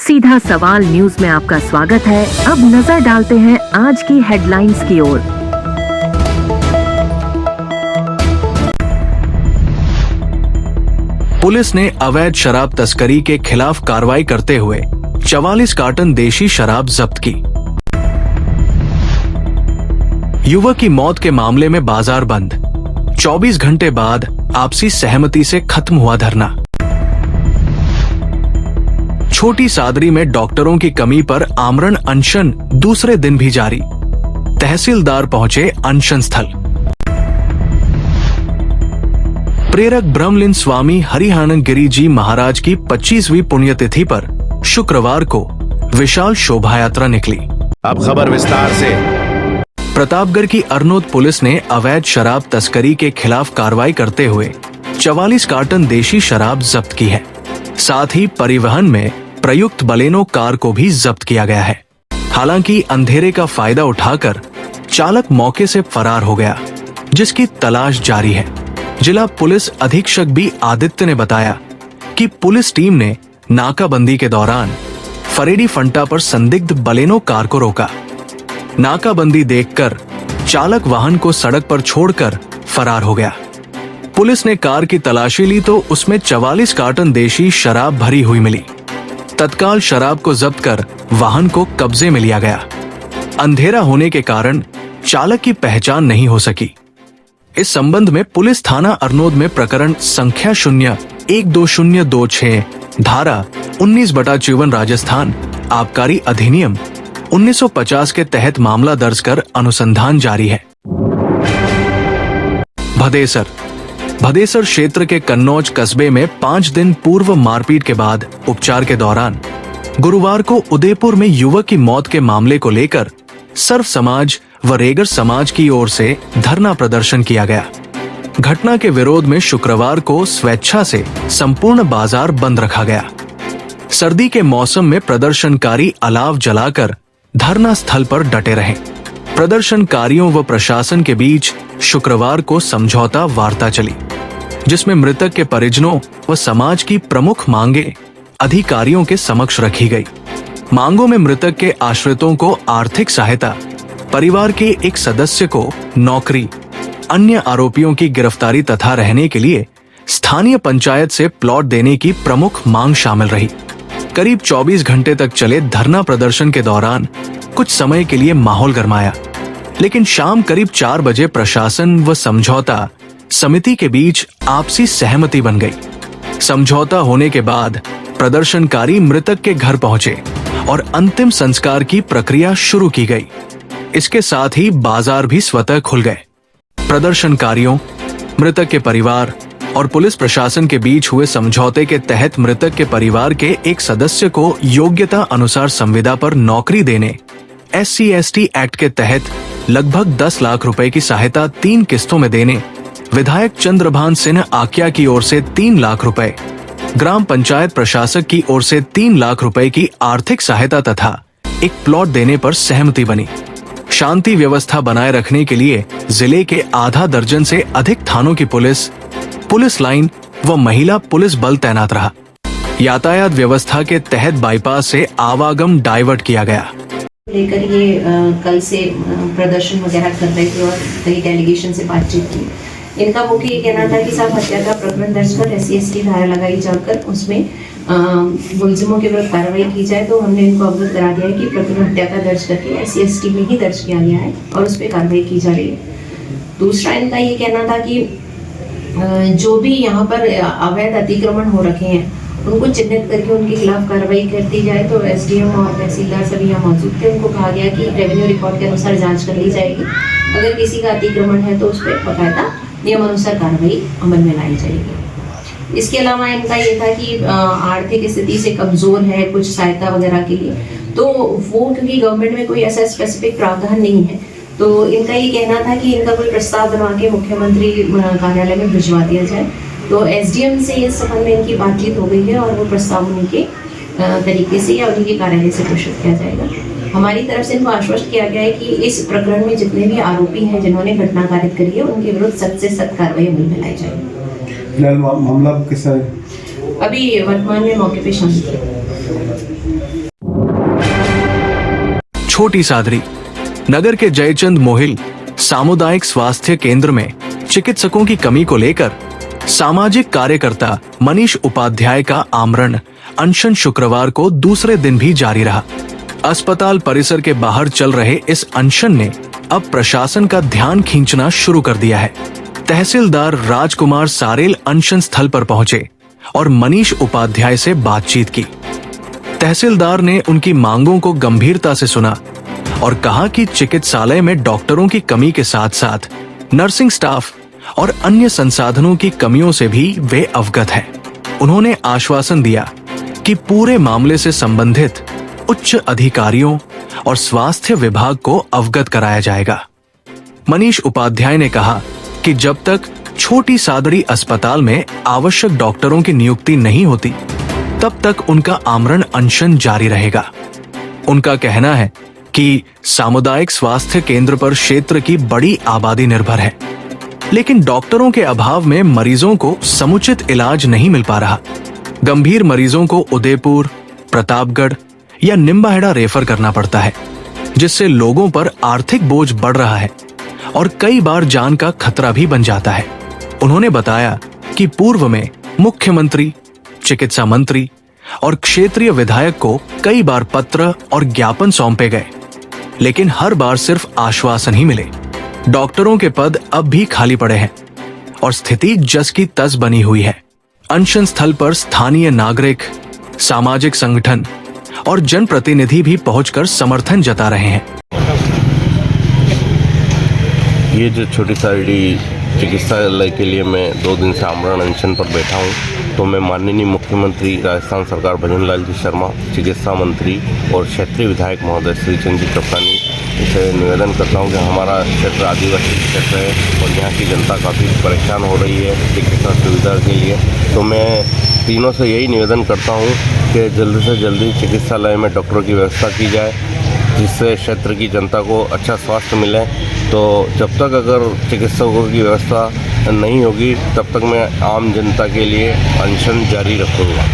सीधा सवाल न्यूज में आपका स्वागत है। अब नजर डालते हैं आज की हेडलाइंस की ओर। पुलिस ने अवैध शराब तस्करी के खिलाफ कार्रवाई करते हुए 44 कार्टन देशी शराब जब्त की। युवक की मौत के मामले में बाजार बंद, 24 घंटे बाद आपसी सहमति से खत्म हुआ धरना। छोटी सादरी में डॉक्टरों की कमी पर आमरण अनशन दूसरे दिन भी जारी, तहसीलदार पहुंचे अनशन स्थल। प्रेरक ब्रह्मलीन स्वामी हरिहानंद गिरी जी महाराज की 25वीं पुण्यतिथि पर शुक्रवार को विशाल शोभा यात्रा निकली। अब खबर विस्तार से। प्रतापगढ़ की अरनोद पुलिस ने अवैध शराब तस्करी के खिलाफ कार्रवाई करते हुए 44 कार्टन देशी शराब जब्त की है। साथ ही परिवहन में प्रयुक्त बलेनो कार को भी जब्त किया गया है। हालांकि अंधेरे का फायदा उठाकर चालक मौके से फरार हो गया, जिसकी तलाश जारी है। जिला पुलिस अधीक्षक बी आदित्य ने बताया कि पुलिस टीम ने नाकाबंदी के दौरान फरेडी फंटा पर संदिग्ध बलेनो कार को रोका। नाकाबंदी देखकर चालक वाहन को सड़क पर छोड़कर फरार हो गया। पुलिस ने कार की तलाशी ली तो उसमें 44 कार्टन देशी शराब भरी हुई मिली। तत्काल शराब को जब्त कर वाहन को कब्जे में लिया गया। अंधेरा होने के कारण चालक की पहचान नहीं हो सकी। इस संबंध में पुलिस थाना अरनोद में प्रकरण संख्या 0-12026 धारा 19/54 राजस्थान आबकारी अधिनियम 1950 के तहत मामला दर्ज कर अनुसंधान जारी है। भदेसर क्षेत्र के कन्नौज कस्बे में 5 दिन पूर्व मारपीट के बाद उपचार के दौरान गुरुवार को उदयपुर में युवक की मौत के मामले को लेकर सर्व समाज व रेगर समाज की ओर से धरना प्रदर्शन किया गया। घटना के विरोध में शुक्रवार को स्वेच्छा से संपूर्ण बाजार बंद रखा गया। सर्दी के मौसम में प्रदर्शनकारी अलाव जलाकर धरना स्थल पर डटे रहे। प्रदर्शनकारियों व प्रशासन के बीच शुक्रवार को समझौता वार्ता चली, जिसमें मृतक के परिजनों व समाज की प्रमुख मांगे अधिकारियों के समक्ष रखी गई। मांगों में मृतक के आश्रितों को आर्थिक सहायता, परिवार के एक सदस्य को नौकरी, अन्य आरोपियों की गिरफ्तारी तथा रहने के लिए स्थानीय पंचायत से प्लॉट देने की प्रमुख मांग शामिल रही। करीब 24 घंटे तक चले धरना प्रदर्शन के दौरान कुछ समय के लिए माहौल गरमाया, लेकिन शाम करीब 4 बजे प्रशासन व समझौता समिति के बीच आपसी सहमति बन गई। समझौता होने के बाद प्रदर्शनकारी मृतक के घर पहुंचे और अंतिम संस्कार की प्रक्रिया शुरू की गई। इसके साथ ही बाजार भी स्वतः खुल गए। प्रदर्शनकारियों, मृतक के परिवार और पुलिस प्रशासन के बीच हुए समझौते के तहत मृतक के परिवार के एक सदस्य को योग्यता अनुसार संविदा पर नौकरी देने, SC/ST एक्ट के तहत लगभग 10 लाख रुपए की सहायता 3 किस्तों में देने, विधायक चंद्रभान सिंह आक्या की ओर से 3 लाख रुपए, ग्राम पंचायत प्रशासक की ओर से 3 लाख रुपए की आर्थिक सहायता तथा एक प्लॉट देने पर सहमति बनी। शांति व्यवस्था बनाए रखने के लिए जिले के आधा दर्जन से अधिक थानों की पुलिस लाइन व महिला पुलिस बल तैनात रहा। यातायात व्यवस्था के तहत बाईपास से आवागम डाइवर्ट किया गया। लेकर ये कल से प्रदर्शन वगैरह कर रहे थे और कई डेलीगेशन से बातचीत की। इनका मुख्य ये कहना था कि साहब हत्या का प्रकरण दर्ज कर SC/ST धारा लगाई जाकर उसमें मुलजिमों के विरुद्ध कार्रवाई की जाए। तो हमने इनको अवगत करा दिया है कि प्रकरण हत्या का दर्ज करके SC/ST में ही दर्ज किया गया है और उस पर कार्रवाई की जा रही है। दूसरा इनका ये कहना था कि जो भी यहाँ पर अवैध अतिक्रमण हो रखे हैं उनको चिन्हित करके उनके खिलाफ कार्रवाई करती जाए। तो SDM और तहसीलदार सभी यहाँ मौजूद थे। उनको कहा गया कि रेवेन्यू रिकॉर्ड के अनुसार जांच कर ली जाएगी। अगर किसी का अतिक्रमण है तो उस पर बाकायदा नियमानुसार कार्रवाई अमल में लाई जाएगी। इसके अलावा इनका ये था कि आर्थिक स्थिति से कमजोर है, कुछ सहायता वगैरह के लिए, तो वो क्योंकि गवर्नमेंट में कोई ऐसा स्पेसिफिक प्रावधान नहीं है, तो इनका ये कहना था कि इनका कोई प्रस्ताव बनवा के मुख्यमंत्री कार्यालय में भिजवा दिया जाए। तो SDM से इस संबंध में इनकी बातचीत हो गई है और वो प्रस्ताव उन्हीं के तरीके से या उन्हीं के कार्यालय से प्रेषित किया जाएगा। हमारी तरफ से इनको आश्वस्त किया गया है कि इस प्रकरण में जितने भी आरोपी हैं जिन्होंने घटना कारित करी है उनके विरुद्ध सख्त से सख्त कार्रवाई अमल में लाई जाएगी। मामला किस अभी वर्तमान में मौके पे शामिल है। छोटी सादरी नगर के जयचंद मोहिल सामुदायिक स्वास्थ्य केंद्र में चिकित्सकों की कमी को लेकर सामाजिक कार्यकर्ता मनीष उपाध्याय का आमरण अनशन शुक्रवार को दूसरे दिन भी जारी रहा। अस्पताल परिसर के बाहर चल रहे इस अनशन ने अब प्रशासन का ध्यान खींचना शुरू कर दिया है। तहसीलदार राजकुमार सारेल अनशन स्थल पर पहुंचे और मनीष उपाध्याय से बातचीत की। तहसीलदार ने उनकी मांगों को गंभीरता से सुना और कहा कि चिकित्सालय में डॉक्टरों की कमी के साथ साथ नर्सिंग स्टाफ और अन्य संसाधनों की कमियों से भी वे अवगत हैं। उन्होंने आश्वासन दिया कि पूरे मामले से संबंधित उच्च अधिकारियों और स्वास्थ्य विभाग को अवगत कराया जाएगा। मनीष उपाध्याय ने कहा कि जब तक छोटी सादड़ी अस्पताल में आवश्यक डॉक्टरों की नियुक्ति नहीं होती, तब तक उनका आमरण अनशन जारी रहेगा। उनका कहना है कि सामुदायिक स्वास्थ्य केंद्र पर क्षेत्र की बड़ी आबादी निर्भर है, लेकिन डॉक्टरों के अभाव में मरीजों को समुचित इलाज नहीं मिल पा रहा। गंभीर मरीजों को उदयपुर, प्रतापगढ़ या निम्बाहेड़ा रेफर करना पड़ता है, जिससे लोगों पर आर्थिक बोझ बढ़ रहा है और कई बार जान का खतरा भी बन जाता है। उन्होंने बताया कि पूर्व में मुख्यमंत्री, चिकित्सा मंत्री और क्षेत्रीय विधायक को कई बार पत्र और ज्ञापन सौंपे गए, लेकिन हर बार सिर्फ आश्वासन ही मिले। डॉक्टरों के पद अब भी खाली पड़े हैं और स्थिति जस की तस बनी हुई है। अनशन स्थल पर स्थानीय नागरिक, सामाजिक संगठन और जनप्रतिनिधि भी पहुंचकर समर्थन जता रहे हैं। ये जो छोटी सादड़ी चिकित्सालय के लिए मैं 2 दिन से आमरण अनशन पर बैठा हूँ, तो मैं माननीय मुख्यमंत्री राजस्थान सरकार भजन लाल जी शर्मा, चिकित्सा मंत्री और क्षेत्रीय विधायक महोदय श्री चंद जी कप्तानी इसे निवेदन करता हूँ कि हमारा क्षेत्र आदिवासी क्षेत्र है और यहाँ की जनता काफ़ी परेशान हो रही है चिकित्सा सुविधा के लिए। तो मैं तीनों से यही निवेदन करता हूँ कि जल्दी से जल्दी चिकित्सालय में डॉक्टरों की व्यवस्था की जाए, जिससे क्षेत्र की जनता को अच्छा स्वास्थ्य मिले। तो जब तक अगर चिकित्सकों की व्यवस्था नहीं होगी, तब तक मैं आम जनता के लिए अनशन जारी रखूंगा।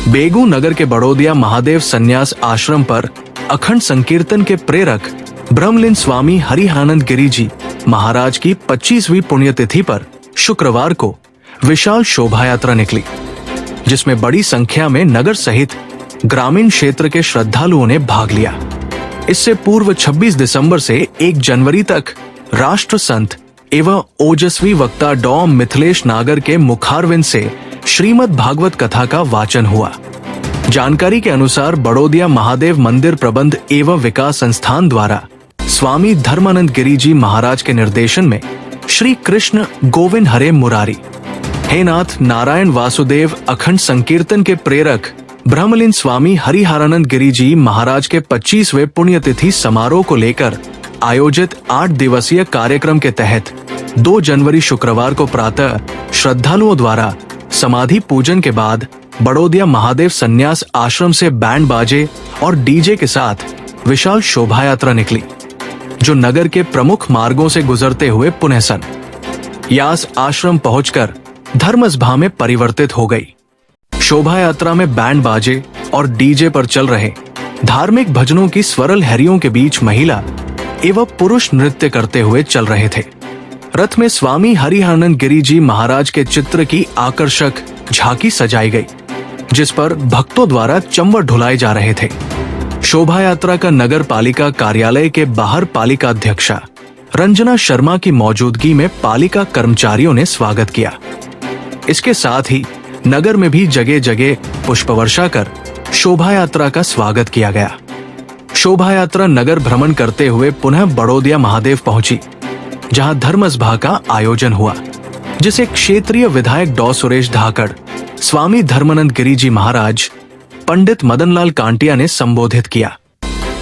बेगू नगर के बड़ौदिया महादेव संन्यास आश्रम पर अखंड संकीर्तन के प्रेरक ब्रह्मलीन स्वामी हरिहानंद गिरी जी महाराज की 25वीं पुण्यतिथि पर शुक्रवार को विशाल शोभा यात्रा निकली, जिसमें बड़ी संख्या में नगर सहित ग्रामीण क्षेत्र के श्रद्धालुओं ने भाग लिया। इससे पूर्व 26 दिसंबर से 1 जनवरी तक राष्ट्र संत एवं ओजस्वी वक्ता डॉ मिथिलेश नागर के मुखारविंद से श्रीमद् भागवत कथा का वाचन हुआ। जानकारी के अनुसार बड़ौदिया महादेव मंदिर प्रबंध एवं विकास संस्थान द्वारा स्वामी धर्मानंद गिरी जी महाराज के निर्देशन में श्री कृष्ण गोविंद हरे मुरारी, हे नाथ नारायण वासुदेव अखंड संकीर्तन के प्रेरक ब्रह्मलीन स्वामी हरिहारानंद गिरी जी महाराज के 25वें पुण्यतिथि समारोह को लेकर आयोजित 8 दिवसीय कार्यक्रम के तहत 2 जनवरी शुक्रवार को प्रातः श्रद्धालुओं द्वारा समाधि पूजन के बाद बड़ौदिया महादेव संन्यास आश्रम से बैंड बाजे और डीजे के साथ विशाल शोभा यात्रा निकली, जो नगर के प्रमुख मार्गों से गुजरते हुए पुनः सन यास आश्रम पहुंचकर धर्मसभा में परिवर्तित हो गई। शोभा यात्रा में बैंड बाजे और डीजे पर चल रहे धार्मिक भजनों की स्वरल लहरियों के बीच महिला एवं पुरुष नृत्य करते हुए चल रहे थे। रथ में स्वामी हरिहानंद गिरी जी महाराज के चित्र की आकर्षक झांकी सजाई गई, जिस पर भक्तों द्वारा चंवर ढुलाए जा रहे थे। शोभा यात्रा का नगर पालिका कार्यालय के बाहर पालिका अध्यक्षा रंजना शर्मा की मौजूदगी में पालिका कर्मचारियों ने स्वागत किया। इसके साथ ही नगर में भी जगह जगह पुष्प वर्षा कर शोभा यात्रा का स्वागत किया गया। शोभा यात्रा नगर भ्रमण करते हुए पुनः बड़ौदिया महादेव पहुंची, जहां धर्मसभा का आयोजन हुआ, जिसे क्षेत्रीय विधायक डॉ सुरेश धाकड़, स्वामी धर्मानंद गिरी जी महाराज, पंडित मदनलाल कांटिया ने संबोधित किया।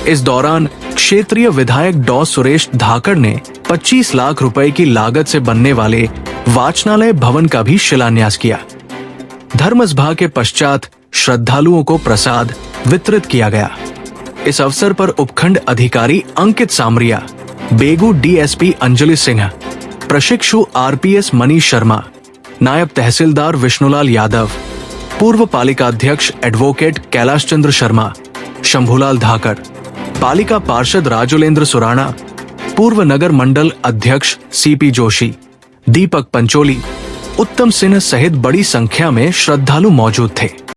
इस दौरान क्षेत्रीय विधायक डॉ सुरेश धाकड़ ने 25 लाख रुपए की लागत से बनने वाले वाचनालय भवन का भी शिलान्यास किया। धर्मसभा के पश्चात श्रद्धालुओं को प्रसाद वितरित किया गया। इस अवसर पर उपखंड अधिकारी अंकित सामरिया, बेगू डीएसपी अंजलि सिन्हा, प्रशिक्षु आरपीएस मनीष शर्मा, नायब तहसीलदार विष्णुलाल यादव, पूर्व पालिका अध्यक्ष एडवोकेट कैलाश चंद्र शर्मा, शंभूलाल धाकर, पालिका पार्षद राजुलेंद्र सुराणा, पूर्व नगर मंडल अध्यक्ष सीपी जोशी, दीपक पंचोली, उत्तम सिन्हा सहित बड़ी संख्या में श्रद्धालु मौजूद थे।